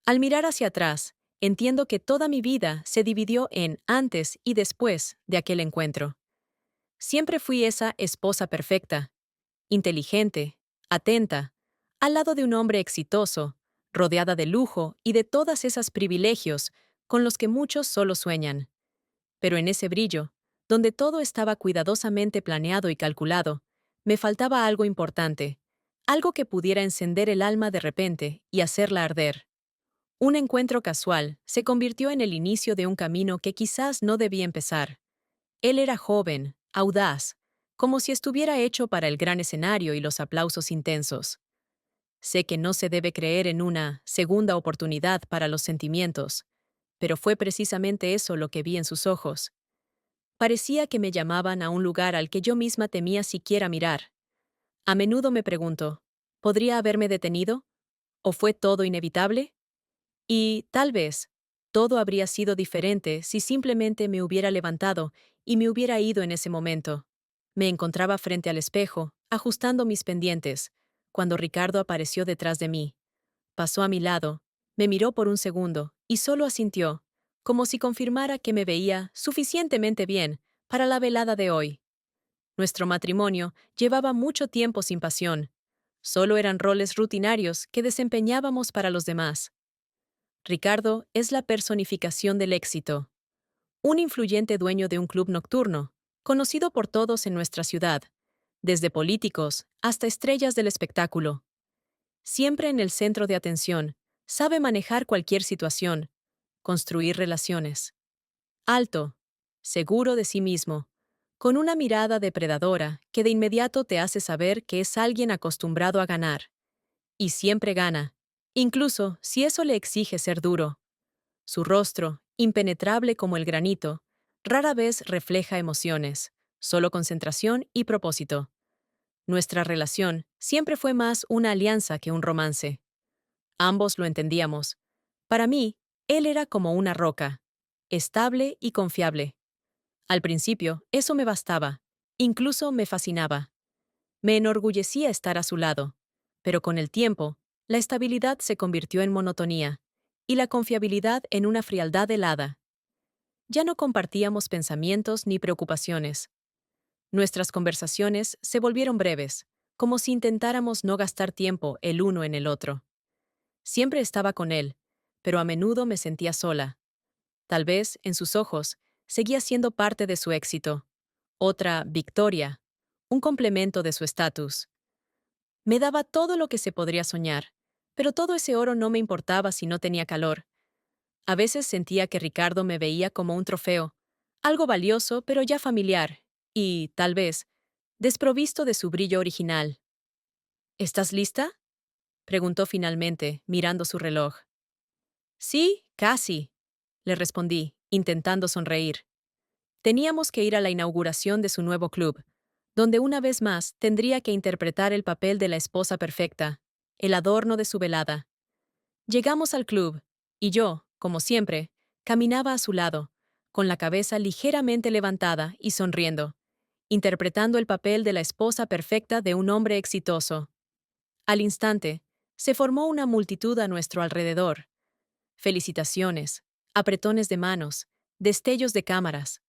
Al mirar hacia atrás, entiendo que toda mi vida se dividió en antes y después de aquel encuentro. Siempre fui esa esposa perfecta, inteligente, atenta, al lado de un hombre exitoso, rodeada de lujo y de todas esas privilegios con los que muchos solo sueñan. Pero en ese brillo, donde todo estaba cuidadosamente planeado y calculado, me faltaba algo importante, algo que pudiera encender el alma de repente y hacerla arder. Un encuentro casual se convirtió en el inicio de un camino que quizás no debía empezar. Él era joven, audaz, como si estuviera hecho para el gran escenario y los aplausos intensos. Sé que no se debe creer en una segunda oportunidad para los sentimientos, pero fue precisamente eso lo que vi en sus ojos. Parecía que me llamaban a un lugar al que yo misma temía siquiera mirar. A menudo me pregunto, ¿podría haberme detenido? ¿O fue todo inevitable? Y, tal vez, todo habría sido diferente si simplemente me hubiera levantado y me hubiera ido en ese momento. Me encontraba frente al espejo, ajustando mis pendientes, cuando Ricardo apareció detrás de mí. Pasó a mi lado, me miró por un segundo y solo asintió, como si confirmara que me veía suficientemente bien para la velada de hoy. Nuestro matrimonio llevaba mucho tiempo sin pasión. Solo eran roles rutinarios que desempeñábamos para los demás. Ricardo es la personificación del éxito. Un influyente dueño de un club nocturno, conocido por todos en nuestra ciudad, desde políticos hasta estrellas del espectáculo. Siempre en el centro de atención, sabe manejar cualquier situación, construir relaciones. Alto, seguro de sí mismo, con una mirada depredadora que de inmediato te hace saber que es alguien acostumbrado a ganar. Y siempre gana, incluso si eso le exige ser duro. Su rostro, impenetrable como el granito, rara vez refleja emociones, solo concentración y propósito. Nuestra relación siempre fue más una alianza que un romance. Ambos lo entendíamos. Para mí, él era como una roca, estable y confiable. Al principio, eso me bastaba, incluso me fascinaba. Me enorgullecía estar a su lado, pero con el tiempo, la estabilidad se convirtió en monotonía, y la confiabilidad en una frialdad helada. Ya no compartíamos pensamientos ni preocupaciones. Nuestras conversaciones se volvieron breves, como si intentáramos no gastar tiempo el uno en el otro. Siempre estaba con él, pero a menudo me sentía sola. Tal vez, en sus ojos, seguía siendo parte de su éxito. Otra victoria, un complemento de su estatus. Me daba todo lo que se podría soñar, pero todo ese oro no me importaba si no tenía calor. A veces sentía que Ricardo me veía como un trofeo, algo valioso pero ya familiar, y, tal vez, desprovisto de su brillo original. ¿Estás lista?, preguntó finalmente, mirando su reloj. Sí, casi, le respondí, intentando sonreír. Teníamos que ir a la inauguración de su nuevo club, donde una vez más tendría que interpretar el papel de la esposa perfecta, el adorno de su velada. Llegamos al club, y yo, como siempre, caminaba a su lado, con la cabeza ligeramente levantada y sonriendo, interpretando el papel de la esposa perfecta de un hombre exitoso. Al instante, se formó una multitud a nuestro alrededor. Felicitaciones, apretones de manos, destellos de cámaras.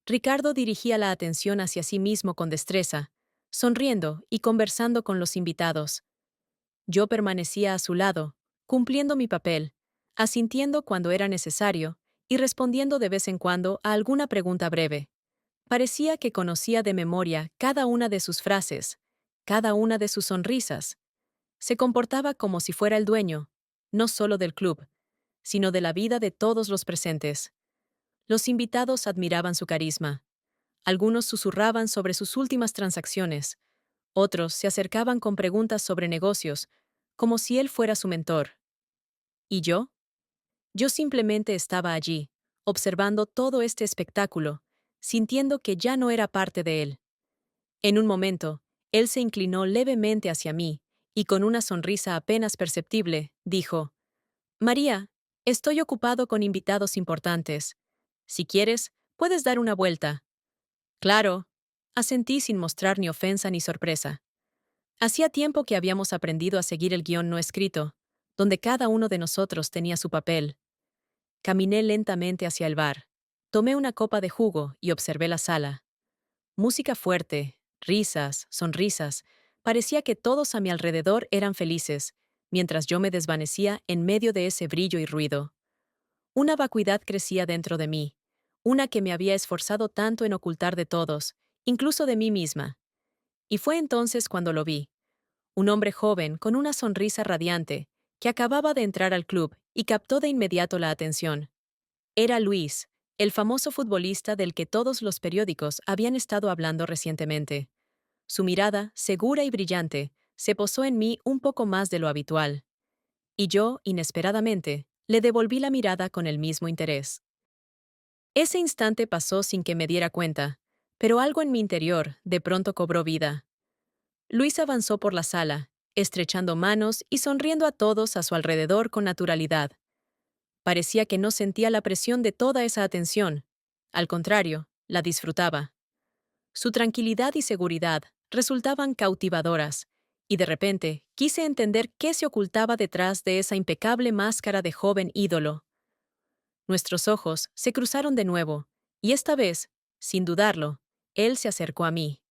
Ricardo dirigía la atención hacia sí mismo con destreza, sonriendo y conversando con los invitados. Yo permanecía a su lado, cumpliendo mi papel, asintiendo cuando era necesario y respondiendo de vez en cuando a alguna pregunta breve. Parecía que conocía de memoria cada una de sus frases, cada una de sus sonrisas. Se comportaba como si fuera el dueño, no solo del club, sino de la vida de todos los presentes. Los invitados admiraban su carisma. Algunos susurraban sobre sus últimas transacciones. Otros se acercaban con preguntas sobre negocios, como si él fuera su mentor. ¿Y yo? Yo simplemente estaba allí, observando todo este espectáculo, sintiendo que ya no era parte de él. En un momento, él se inclinó levemente hacia mí, y con una sonrisa apenas perceptible, dijo: María, estoy ocupado con invitados importantes. Si quieres, puedes dar una vuelta. Claro, asentí sin mostrar ni ofensa ni sorpresa. Hacía tiempo que habíamos aprendido a seguir el guión no escrito, donde cada uno de nosotros tenía su papel. Caminé lentamente hacia el bar. Tomé una copa de jugo y observé la sala. Música fuerte, risas, sonrisas. Parecía que todos a mi alrededor eran felices, mientras yo me desvanecía en medio de ese brillo y ruido. Una vacuidad crecía dentro de mí, una que me había esforzado tanto en ocultar de todos, incluso de mí misma. Y fue entonces cuando lo vi. Un hombre joven con una sonrisa radiante, que acababa de entrar al club y captó de inmediato la atención. Era Luis, el famoso futbolista del que todos los periódicos habían estado hablando recientemente. Su mirada, segura y brillante, se posó en mí un poco más de lo habitual. Y yo, inesperadamente, le devolví la mirada con el mismo interés. Ese instante pasó sin que me diera cuenta, pero algo en mi interior de pronto cobró vida. Luis avanzó por la sala, estrechando manos y sonriendo a todos a su alrededor con naturalidad. Parecía que no sentía la presión de toda esa atención. Al contrario, la disfrutaba. Su tranquilidad y seguridad resultaban cautivadoras, y de repente quise entender qué se ocultaba detrás de esa impecable máscara de joven ídolo. Nuestros ojos se cruzaron de nuevo, y esta vez, sin dudarlo, él se acercó a mí.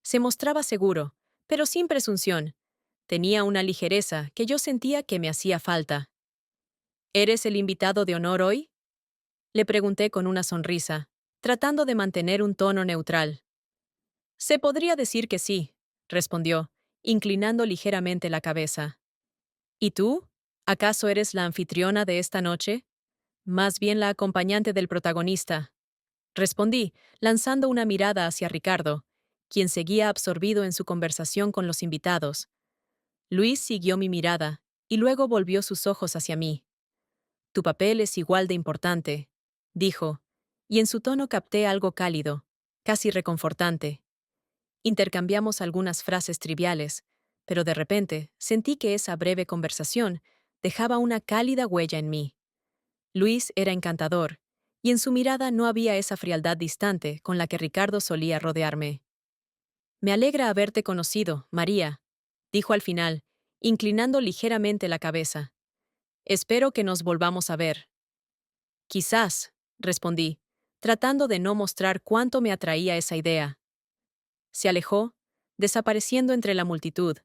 Se mostraba seguro, pero sin presunción. Tenía una ligereza que yo sentía que me hacía falta. ¿Eres el invitado de honor hoy? Le pregunté con una sonrisa, tratando de mantener un tono neutral. Se podría decir que sí, respondió, inclinando ligeramente la cabeza. ¿Y tú? ¿Acaso eres la anfitriona de esta noche? Más bien la acompañante del protagonista. Respondí, lanzando una mirada hacia Ricardo, quien seguía absorbido en su conversación con los invitados. Luis siguió mi mirada, y luego volvió sus ojos hacia mí. Tu papel es igual de importante, dijo, y en su tono capté algo cálido, casi reconfortante. Intercambiamos algunas frases triviales, pero de repente sentí que esa breve conversación dejaba una cálida huella en mí. Luis era encantador, y en su mirada no había esa frialdad distante con la que Ricardo solía rodearme. Me alegra haberte conocido, María, dijo al final, inclinando ligeramente la cabeza. Espero que nos volvamos a ver. Quizás, respondí, tratando de no mostrar cuánto me atraía esa idea. Se alejó, desapareciendo entre la multitud,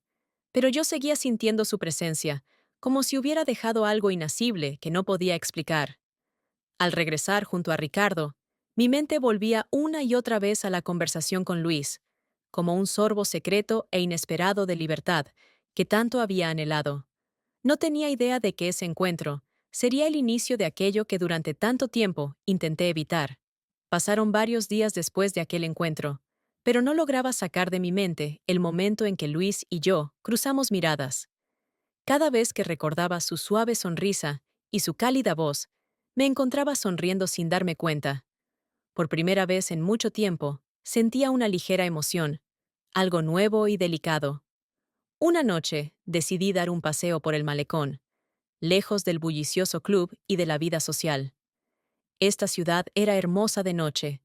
pero yo seguía sintiendo su presencia, como si hubiera dejado algo inasible que no podía explicar. Al regresar junto a Ricardo, mi mente volvía una y otra vez a la conversación con Luis, como un sorbo secreto e inesperado de libertad que tanto había anhelado. No tenía idea de que ese encuentro sería el inicio de aquello que durante tanto tiempo intenté evitar. Pasaron varios días después de aquel encuentro, pero no lograba sacar de mi mente el momento en que Luis y yo cruzamos miradas. Cada vez que recordaba su suave sonrisa y su cálida voz, me encontraba sonriendo sin darme cuenta. Por primera vez en mucho tiempo, sentía una ligera emoción, algo nuevo y delicado. Una noche, decidí dar un paseo por el malecón, lejos del bullicioso club y de la vida social. Esta ciudad era hermosa de noche.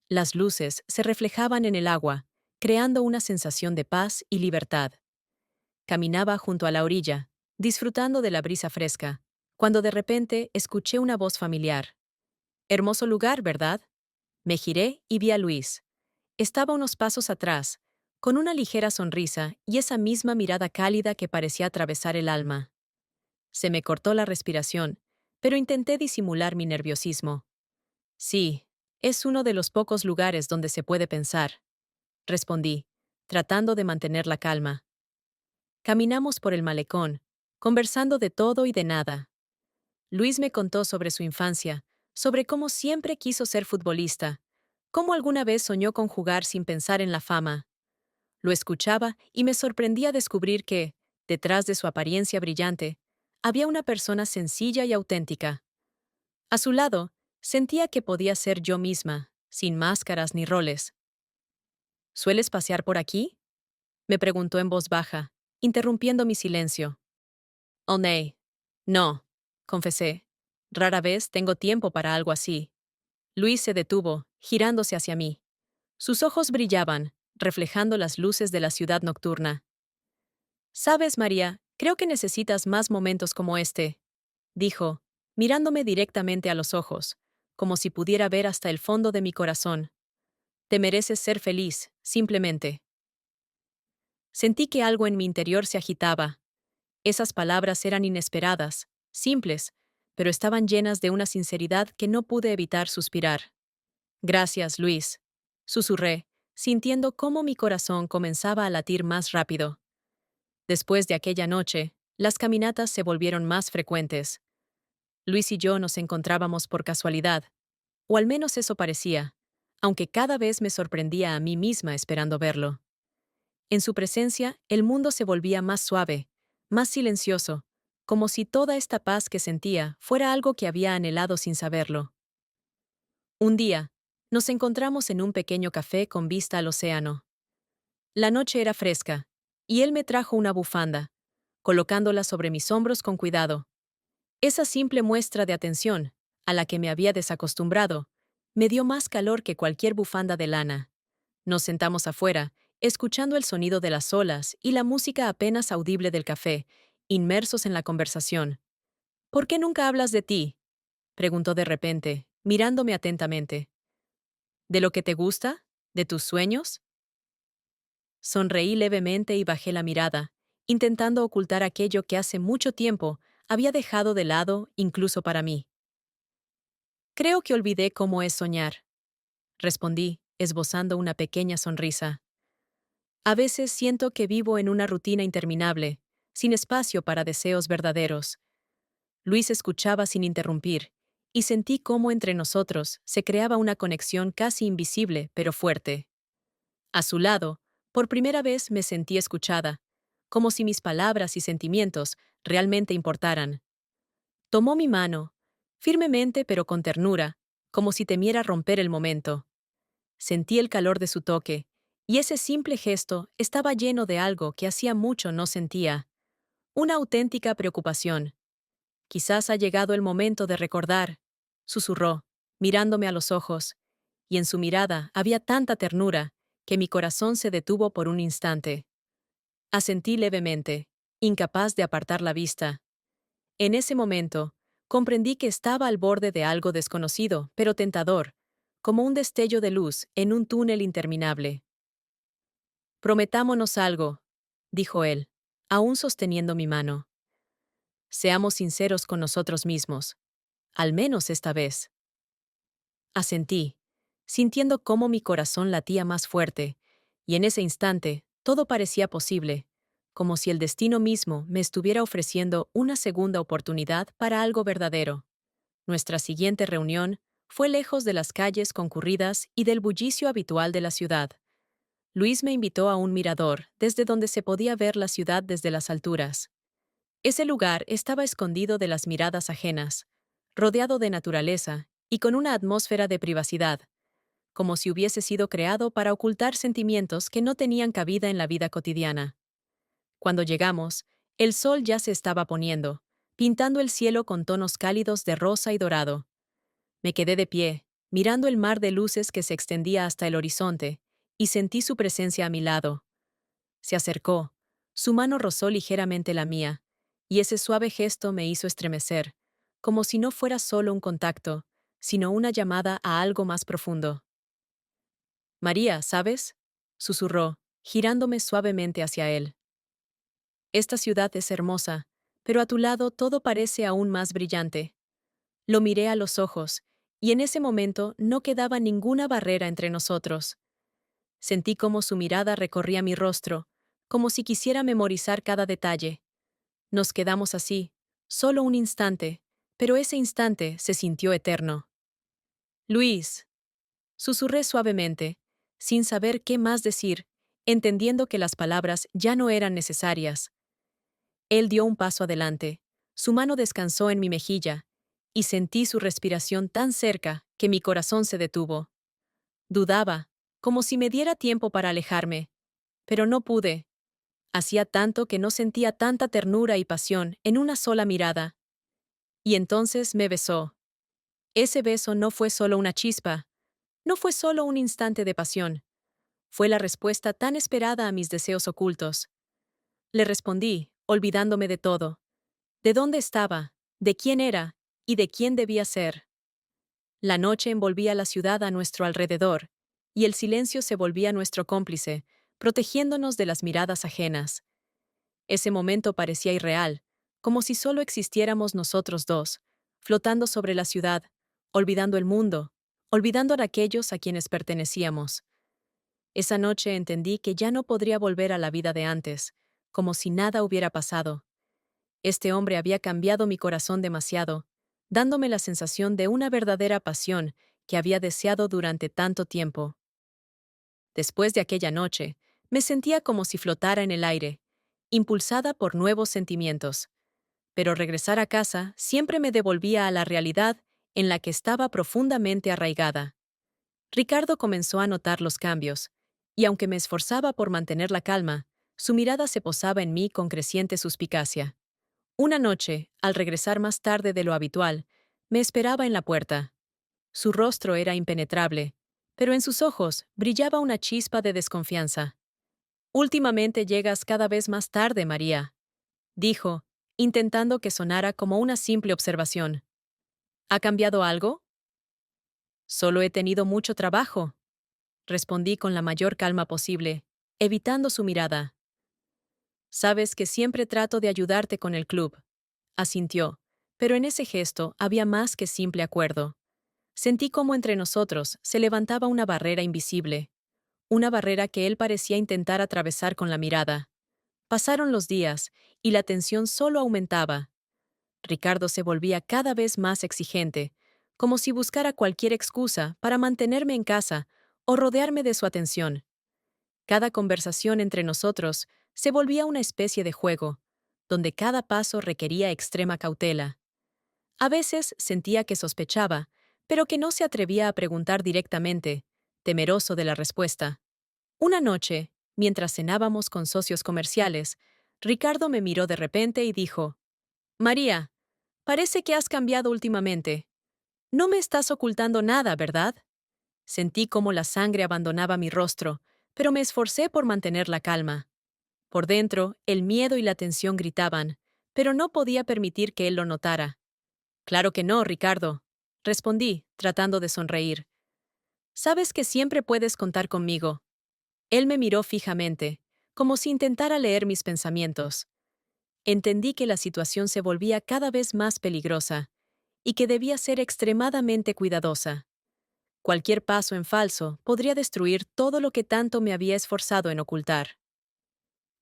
Las luces se reflejaban en el agua, creando una sensación de paz y libertad. Caminaba junto a la orilla, disfrutando de la brisa fresca, cuando de repente escuché una voz familiar. Hermoso lugar, ¿verdad? Me giré y vi a Luis. Estaba unos pasos atrás, con una ligera sonrisa y esa misma mirada cálida que parecía atravesar el alma. Se me cortó la respiración, pero intenté disimular mi nerviosismo. Sí, es uno de los pocos lugares donde se puede pensar, respondí, tratando de mantener la calma. Caminamos por el malecón, conversando de todo y de nada. Luis me contó sobre su infancia, sobre cómo siempre quiso ser futbolista, cómo alguna vez soñó con jugar sin pensar en la fama. Lo escuchaba y me sorprendía descubrir que, detrás de su apariencia brillante, había una persona sencilla y auténtica. A su lado, sentía que podía ser yo misma, sin máscaras ni roles. ¿Sueles pasear por aquí? Me preguntó en voz baja, interrumpiendo mi silencio. Oh, no, confesé. Rara vez tengo tiempo para algo así. Luis se detuvo, girándose hacia mí. Sus ojos brillaban, reflejando las luces de la ciudad nocturna. Sabes, María, Creo que necesitas más momentos como este, dijo, mirándome directamente a los ojos, como si pudiera ver hasta el fondo de mi corazón. Te mereces ser feliz, simplemente. Sentí que algo en mi interior se agitaba. Esas palabras eran inesperadas, simples, pero estaban llenas de una sinceridad que no pude evitar suspirar. Gracias, Luis, susurré, sintiendo cómo mi corazón comenzaba a latir más rápido. Después de aquella noche, las caminatas se volvieron más frecuentes. Luis y yo nos encontrábamos por casualidad, o al menos eso parecía, aunque cada vez me sorprendía a mí misma esperando verlo. En su presencia, el mundo se volvía más suave, más silencioso, como si toda esta paz que sentía fuera algo que había anhelado sin saberlo. Un día, nos encontramos en un pequeño café con vista al océano. La noche era fresca, y él me trajo una bufanda, colocándola sobre mis hombros con cuidado. Esa simple muestra de atención, a la que me había desacostumbrado, me dio más calor que cualquier bufanda de lana. Nos sentamos afuera, escuchando el sonido de las olas y la música apenas audible del café, inmersos en la conversación. ¿Por qué nunca hablas de ti?, preguntó de repente, mirándome atentamente. ¿De lo que te gusta? ¿De tus sueños? Sonreí levemente y bajé la mirada, intentando ocultar aquello que hace mucho tiempo había dejado de lado incluso para mí. Creo que olvidé cómo es soñar, respondí, esbozando una pequeña sonrisa. A veces siento que vivo en una rutina interminable, sin espacio para deseos verdaderos. Luis escuchaba sin interrumpir, y sentí cómo entre nosotros se creaba una conexión casi invisible pero fuerte. A su lado, por primera vez me sentí escuchada, como si mis palabras y sentimientos realmente importaran. Tomó mi mano, firmemente pero con ternura, como si temiera romper el momento. Sentí el calor de su toque, y ese simple gesto estaba lleno de algo que hacía mucho no sentía, una auténtica preocupación. Quizás ha llegado el momento de recordar, susurró, mirándome a los ojos, y en su mirada había tanta ternura que mi corazón se detuvo por un instante. Asentí levemente, incapaz de apartar la vista. En ese momento, comprendí que estaba al borde de algo desconocido, pero tentador, como un destello de luz en un túnel interminable. Prometámonos algo, dijo él, aún sosteniendo mi mano. Seamos sinceros con nosotros mismos, al menos esta vez. Asentí, sintiendo cómo mi corazón latía más fuerte, y en ese instante todo parecía posible, como si el destino mismo me estuviera ofreciendo una segunda oportunidad para algo verdadero. Nuestra siguiente reunión fue lejos de las calles concurridas y del bullicio habitual de la ciudad. Luis me invitó a un mirador desde donde se podía ver la ciudad desde las alturas. Ese lugar estaba escondido de las miradas ajenas, rodeado de naturaleza y con una atmósfera de privacidad, como si hubiese sido creado para ocultar sentimientos que no tenían cabida en la vida cotidiana. Cuando llegamos, el sol ya se estaba poniendo, pintando el cielo con tonos cálidos de rosa y dorado. Me quedé de pie, mirando el mar de luces que se extendía hasta el horizonte, y sentí su presencia a mi lado. Se acercó, su mano rozó ligeramente la mía, y ese suave gesto me hizo estremecer, como si no fuera solo un contacto, sino una llamada a algo más profundo. María, ¿sabes?, susurró, girándome suavemente hacia él. Esta ciudad es hermosa, pero a tu lado todo parece aún más brillante. Lo miré a los ojos, y en ese momento no quedaba ninguna barrera entre nosotros. Sentí cómo su mirada recorría mi rostro, como si quisiera memorizar cada detalle. Nos quedamos así, solo un instante, pero ese instante se sintió eterno. Luis, susurré suavemente, sin saber qué más decir, entendiendo que las palabras ya no eran necesarias. Él dio un paso adelante, su mano descansó en mi mejilla, y sentí su respiración tan cerca que mi corazón se detuvo. Dudaba, como si me diera tiempo para alejarme, pero no pude. Hacía tanto que no sentía tanta ternura y pasión en una sola mirada. Y entonces me besó. Ese beso no fue solo una chispa, no fue solo un instante de pasión, fue la respuesta tan esperada a mis deseos ocultos. Le respondí, olvidándome de todo, de dónde estaba, de quién era y de quién debía ser. La noche envolvía la ciudad a nuestro alrededor, y el silencio se volvía nuestro cómplice, protegiéndonos de las miradas ajenas. Ese momento parecía irreal, como si solo existiéramos nosotros dos, flotando sobre la ciudad, olvidando el mundo, olvidando a aquellos a quienes pertenecíamos. Esa noche entendí que ya no podría volver a la vida de antes, como si nada hubiera pasado. Este hombre había cambiado mi corazón demasiado, dándome la sensación de una verdadera pasión que había deseado durante tanto tiempo. Después de aquella noche, me sentía como si flotara en el aire, impulsada por nuevos sentimientos. Pero regresar a casa siempre me devolvía a la realidad en la que estaba profundamente arraigada. Ricardo comenzó a notar los cambios, y aunque me esforzaba por mantener la calma, su mirada se posaba en mí con creciente suspicacia. Una noche, al regresar más tarde de lo habitual, me esperaba en la puerta. Su rostro era impenetrable, pero en sus ojos brillaba una chispa de desconfianza. «Últimamente llegas cada vez más tarde, María», dijo, intentando que sonara como una simple observación. «¿Ha cambiado algo?» «Solo he tenido mucho trabajo», respondí con la mayor calma posible, evitando su mirada. «Sabes que siempre trato de ayudarte con el club», asintió, pero en ese gesto había más que simple acuerdo. Sentí cómo entre nosotros se levantaba una barrera invisible, una barrera que él parecía intentar atravesar con la mirada. Pasaron los días, y la tensión solo aumentaba. Ricardo se volvía cada vez más exigente, como si buscara cualquier excusa para mantenerme en casa o rodearme de su atención. Cada conversación entre nosotros se volvía una especie de juego, donde cada paso requería extrema cautela. A veces sentía que sospechaba, pero que no se atrevía a preguntar directamente, temeroso de la respuesta. Una noche, mientras cenábamos con socios comerciales, Ricardo me miró de repente y dijo: «María, parece que has cambiado últimamente. No me estás ocultando nada, ¿verdad?» Sentí cómo la sangre abandonaba mi rostro, pero me esforcé por mantener la calma. Por dentro, el miedo y la tensión gritaban, pero no podía permitir que él lo notara. «Claro que no, Ricardo», respondí, tratando de sonreír. «Sabes que siempre puedes contar conmigo». Él me miró fijamente, como si intentara leer mis pensamientos. Entendí que la situación se volvía cada vez más peligrosa y que debía ser extremadamente cuidadosa. Cualquier paso en falso podría destruir todo lo que tanto me había esforzado en ocultar.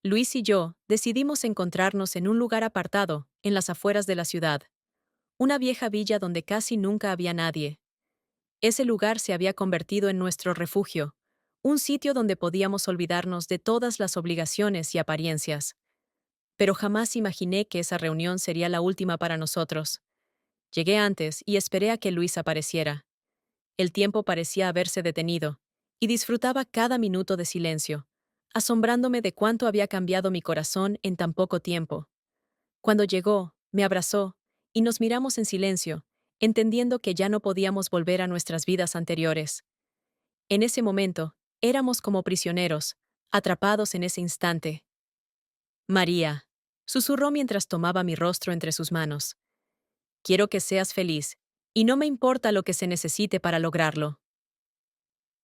Luis y yo decidimos encontrarnos en un lugar apartado, en las afueras de la ciudad, una vieja villa donde casi nunca había nadie. Ese lugar se había convertido en nuestro refugio, un sitio donde podíamos olvidarnos de todas las obligaciones y apariencias. Pero jamás imaginé que esa reunión sería la última para nosotros. Llegué antes y esperé a que Luis apareciera. El tiempo parecía haberse detenido, y disfrutaba cada minuto de silencio, asombrándome de cuánto había cambiado mi corazón en tan poco tiempo. Cuando llegó, me abrazó, y nos miramos en silencio, entendiendo que ya no podíamos volver a nuestras vidas anteriores. En ese momento, éramos como prisioneros, atrapados en ese instante. «María», susurró mientras tomaba mi rostro entre sus manos. «Quiero que seas feliz, y no me importa lo que se necesite para lograrlo».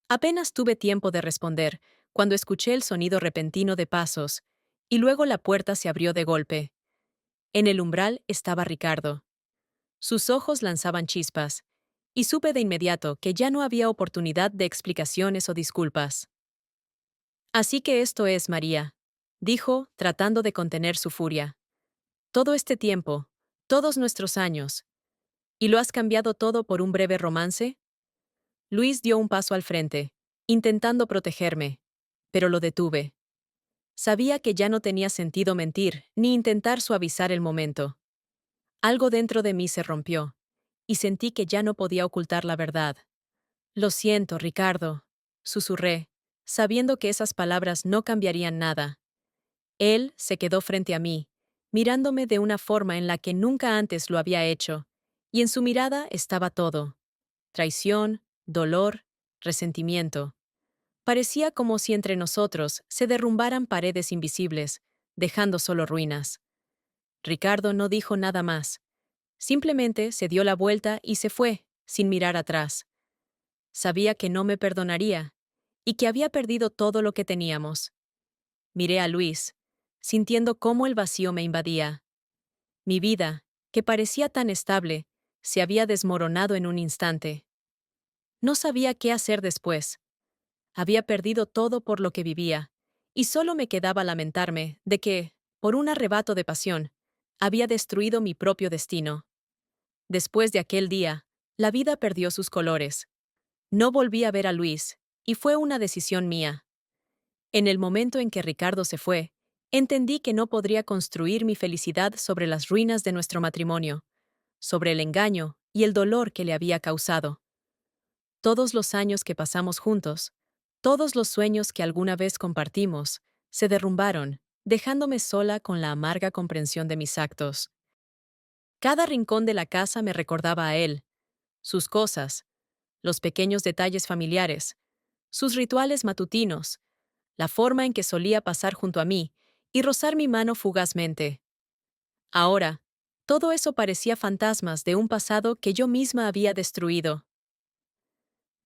Apenas tuve tiempo de responder, cuando escuché el sonido repentino de pasos, y luego la puerta se abrió de golpe. En el umbral estaba Ricardo. Sus ojos lanzaban chispas, y supe de inmediato que ya no había oportunidad de explicaciones o disculpas. «Así que esto es, María», dijo, tratando de contener su furia. «Todo este tiempo, todos nuestros años, ¿y lo has cambiado todo por un breve romance?» Luis dio un paso al frente, intentando protegerme, pero lo detuve. Sabía que ya no tenía sentido mentir ni intentar suavizar el momento. Algo dentro de mí se rompió, y sentí que ya no podía ocultar la verdad. «Lo siento, Ricardo», susurré, sabiendo que esas palabras no cambiarían nada. Él se quedó frente a mí, mirándome de una forma en la que nunca antes lo había hecho, y en su mirada estaba todo: traición, dolor, resentimiento. Parecía como si entre nosotros se derrumbaran paredes invisibles, dejando solo ruinas. Ricardo no dijo nada más. Simplemente se dio la vuelta y se fue, sin mirar atrás. Sabía que no me perdonaría y que había perdido todo lo que teníamos. Miré a Luis, sintiendo cómo el vacío me invadía. Mi vida, que parecía tan estable, se había desmoronado en un instante. No sabía qué hacer después. Había perdido todo por lo que vivía, y solo me quedaba lamentarme de que, por un arrebato de pasión, había destruido mi propio destino. Después de aquel día, la vida perdió sus colores. No volví a ver a Luis, y fue una decisión mía. En el momento en que Ricardo se fue, entendí que no podría construir mi felicidad sobre las ruinas de nuestro matrimonio, sobre el engaño y el dolor que le había causado. Todos los años que pasamos juntos, todos los sueños que alguna vez compartimos, se derrumbaron, dejándome sola con la amarga comprensión de mis actos. Cada rincón de la casa me recordaba a él, sus cosas, los pequeños detalles familiares, sus rituales matutinos, la forma en que solía pasar junto a mí y rozar mi mano fugazmente. Ahora, todo eso parecía fantasmas de un pasado que yo misma había destruido.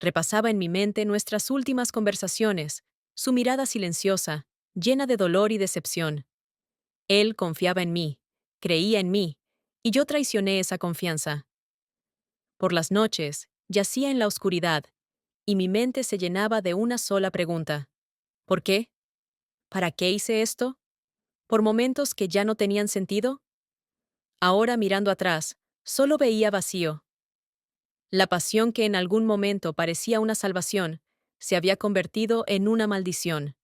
Repasaba en mi mente nuestras últimas conversaciones, su mirada silenciosa, llena de dolor y decepción. Él confiaba en mí, creía en mí, y yo traicioné esa confianza. Por las noches, yacía en la oscuridad, y mi mente se llenaba de una sola pregunta. ¿Por qué? ¿Para qué hice esto? ¿Por momentos que ya no tenían sentido? Ahora, mirando atrás, solo veía vacío. La pasión que en algún momento parecía una salvación, se había convertido en una maldición.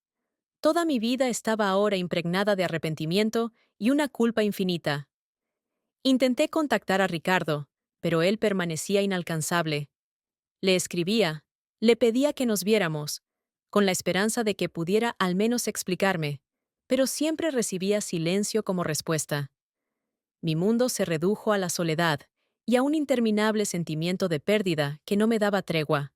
Toda mi vida estaba ahora impregnada de arrepentimiento y una culpa infinita. Intenté contactar a Ricardo, pero él permanecía inalcanzable. Le escribía, le pedía que nos viéramos, con la esperanza de que pudiera al menos explicarme, pero siempre recibía silencio como respuesta. Mi mundo se redujo a la soledad y a un interminable sentimiento de pérdida que no me daba tregua.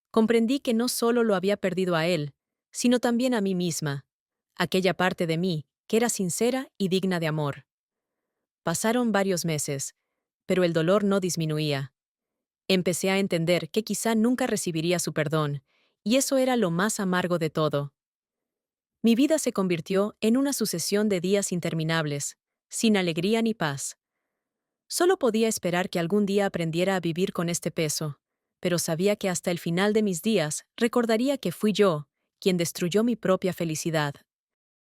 Comprendí que no solo lo había perdido a él, sino también a mí misma, aquella parte de mí que era sincera y digna de amor. Pasaron varios meses, pero el dolor no disminuía. Empecé a entender que quizá nunca recibiría su perdón, y eso era lo más amargo de todo. Mi vida se convirtió en una sucesión de días interminables, sin alegría ni paz. Solo podía esperar que algún día aprendiera a vivir con este peso, pero sabía que hasta el final de mis días recordaría que fui yo quien destruyó mi propia felicidad.